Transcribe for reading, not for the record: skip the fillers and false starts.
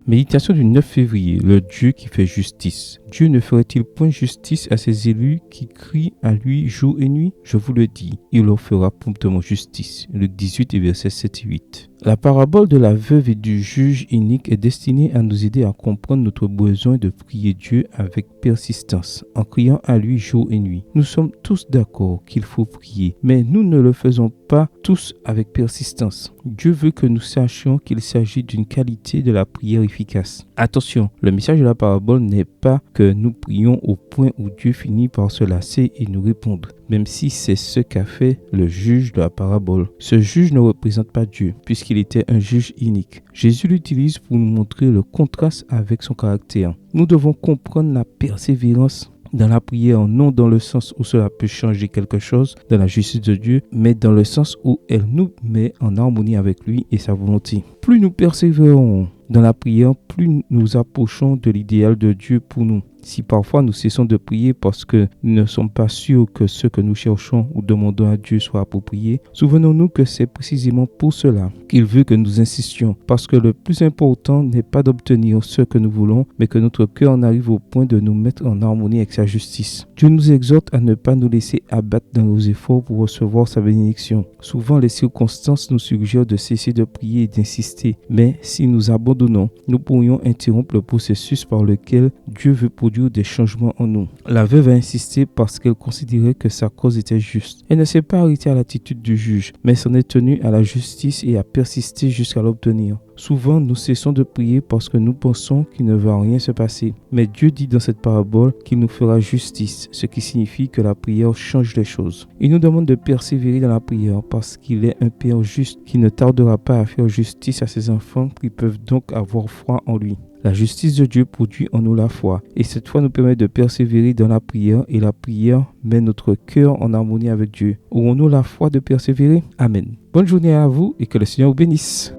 Méditation du 9 février, le Dieu qui fait justice. Dieu ne ferait-il point justice à ses élus qui crient à lui jour et nuit? Je vous le dis, il leur fera promptement justice. Luc 18 et versets 7 et 8. La parabole de la veuve et du juge inique est destinée à nous aider à comprendre notre besoin de prier Dieu avec persistance, en criant à lui jour et nuit. Nous sommes tous d'accord qu'il faut prier, mais nous ne le faisons pas tous avec persistance. Dieu veut que nous sachions qu'il s'agit d'une qualité de la prière efficace. Attention, le message de la parabole n'est pas que nous prions au point où Dieu finit par se lasser et nous répondre, même si c'est ce qu'a fait le juge de la parabole. Ce juge ne représente pas Dieu, puisqu'il était un juge inique. Jésus l'utilise pour nous montrer le contraste avec son caractère. Nous devons comprendre la persévérance dans la prière, non dans le sens où cela peut changer quelque chose dans la justice de Dieu, mais dans le sens où elle nous met en harmonie avec lui et sa volonté. Plus nous persévérons dans la prière, plus nous approchons de l'idéal de Dieu pour nous. Si parfois nous cessons de prier parce que nous ne sommes pas sûrs que ce que nous cherchons ou demandons à Dieu soit approprié, souvenons-nous que c'est précisément pour cela qu'il veut que nous insistions, parce que le plus important n'est pas d'obtenir ce que nous voulons, mais que notre cœur en arrive au point de nous mettre en harmonie avec sa justice. Dieu nous exhorte à ne pas nous laisser abattre dans nos efforts pour recevoir sa bénédiction. Souvent, les circonstances nous suggèrent de cesser de prier et d'insister, mais si nous abandonnons, nous pourrions interrompre le processus par lequel Dieu veut produire des changements en nous. La veuve a insisté parce qu'elle considérait que sa cause était juste. Elle ne s'est pas arrêtée à l'attitude du juge, mais s'en est tenue à la justice et a persisté jusqu'à l'obtenir. Souvent, nous cessons de prier parce que nous pensons qu'il ne va rien se passer. Mais Dieu dit dans cette parabole qu'il nous fera justice, ce qui signifie que la prière change les choses. Il nous demande de persévérer dans la prière parce qu'il est un Père juste qui ne tardera pas à faire justice à ses enfants qui peuvent donc avoir foi en lui. La justice de Dieu produit en nous la foi et cette foi nous permet de persévérer dans la prière et la prière met notre cœur en harmonie avec Dieu. Aurons-nous la foi de persévérer? Amen. Bonne journée à vous et que le Seigneur vous bénisse.